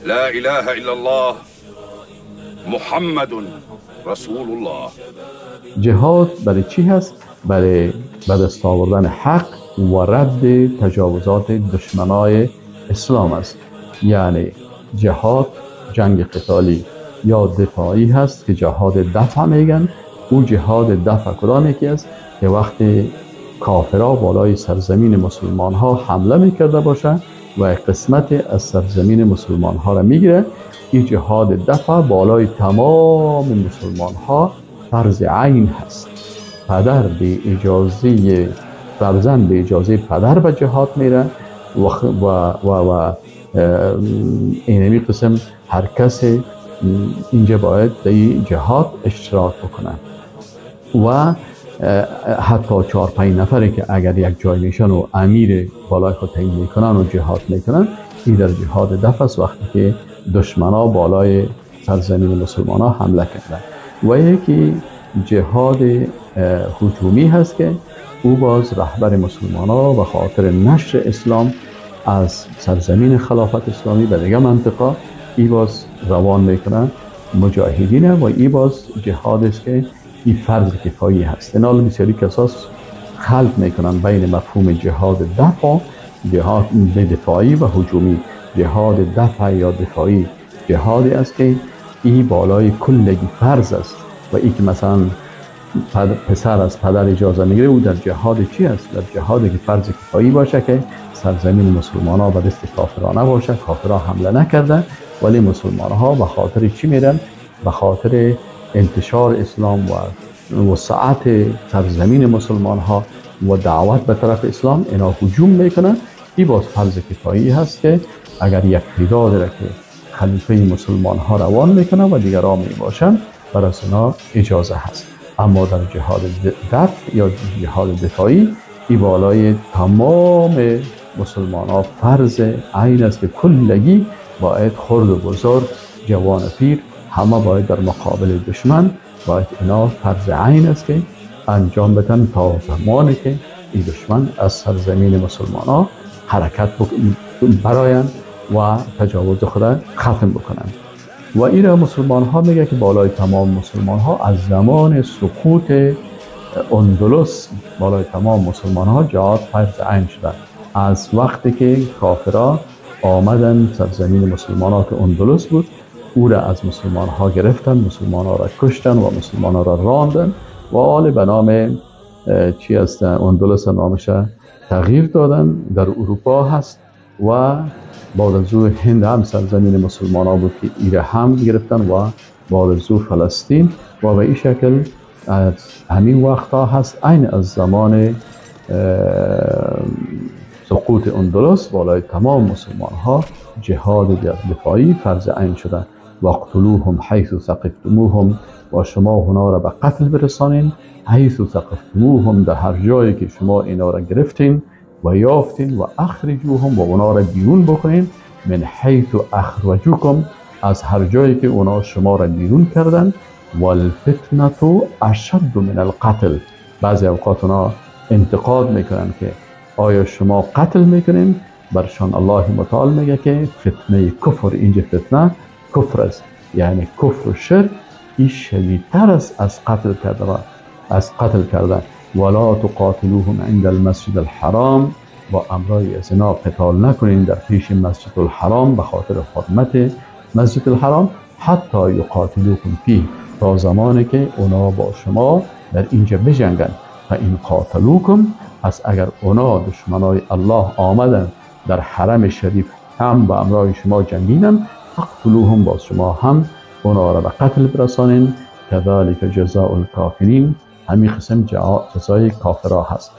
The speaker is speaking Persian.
لا اله الا الله محمد رسول الله. جهاد برای چی هست؟ برای به دست آوردن حق و رد تجاوزات دشمنای اسلام است. یعنی جهاد جنگ قتالی یا دفاعی هست که جهاد دفع میگن. او جهاد دفع کدام یکی است که وقتی کافرها بالای سرزمین مسلمان ها حمله میکرده باشه و قسمت از سرزمین مسلمان ها را میگیره، این جهاد دفع بالای تمام مسلمان ها فرض عین هست. پدر به اجازه فرزند به اجازه پدر به جهاد میره و اینمی قسم هر کس اینجا باید در جهاد اشتراک بکنه و حتی 4-5 نفری که اگر یک جای میشن و امیر بالای خود تعیین میکنن و جهاد میکنن، این در جهاد دفع است وقتی که دشمنا بالای سرزمین مسلمان ها حمله کردن. و یکی جهاد هجومی هست که او باز رهبر مسلمان ها به خاطر نشر اسلام از سرزمین خلافت اسلامی به دیگه منطقه ای باز روان میکنن مجاهدین و ای باز جهاد است که این فرض کفایی هست. اینال بسیاری کساس خلط میکنن بین مفهوم جهاد دفع، جهاد دفاعی و هجومی. جهاد دفع یا دفاعی جهادی است که این بالای کلگی فرض است و ای که مثلا پسر از پدر اجازه میگیره او در جهاد چی است؟ در جهادی که فرض کفایی باشه که سرزمین مسلمان ها به دست کافرانه باشه، کافرها حمله نکرده، ولی مسلمان ها به خاطر چی میرن؟ به خاطر انتشار اسلام و وسعت سرزمین مسلمان ها و دعوت به طرف اسلام اینا هجوم میکنن. این باز فرض کفایی هست که اگر یک تعداد را که خلیفه مسلمان ها روان میکنه و دیگران میباشن برای اینا اجازه هست. اما در جهاد دفع یا جهاد دفاعی این بالای تمام مسلمان ها فرض عین است که کلگی باید خرد و بزرگ جوان و پیر همه باید در مقابل دشمن باید اینا فرض عین است که انجام بدن تا زمانی که این دشمن از سرزمین مسلمان ها حرکت برایند و تجاوز خود ختم بکنند. و این را مسلمان ها میگه که بالای تمام مسلمان ها از زمان سقوط اندلس بالای تمام مسلمان ها جهاد فرض عین شده. از وقتی که کافرها آمدن سرزمین مسلمان ها که اندلس بود، او را از مسلمان ها گرفتن، مسلمان ها را کشتن و مسلمان ها را راندن و آل به نام چی است اندلس نامش تغییر دادن. در اروپا هست و بعد از او هند هم سرزمین مسلمان ها بود که ایره هم گرفتن و بعد از او فلسطین و به این شکل از همین وقت ها هست این از زمان سقوط اندلس بالای تمام مسلمان ها جهاد دفاعی فرض عین شده. واقتلوهم حیث ثقفتموهم و شما اونا را به قتل برسانین حیث ثقفتموهم در هر جایی که شما اینا را گرفتین و یافتین و اخرجوهم و اونا را بیرون بکنین من حیث اخرجوکم از هر جایی که اونا شما را بیرون کردن. والفتنه اشد من القتل. بعضی اوقات اونا انتقاد میکنن که آیا شما قتل میکنین؟ برشان الله متعال میگه که فتنه کفر، اینجا فتنه کفر است، یعنی کفر و شرک این شدیدتر است از قتل کردن. ولا تقاتلوهم عند المسجد الحرام با امرای از اینا قتال نکنین در پیش مسجد الحرام به خاطر حرمت مسجد الحرام حتی یقاتلوکم فیه تا زمانی که اونا با شما در اینجا بجنگن. فان قاتلوکم پس اگر اونا دشمنای الله آمدن در حرم شریف هم با امرای شما جنگینن فاقتلوهم باز شما هم اونا را به قتل برسانین. کذالک جزاء الکافرین. همین قسم جزای کافرها هست.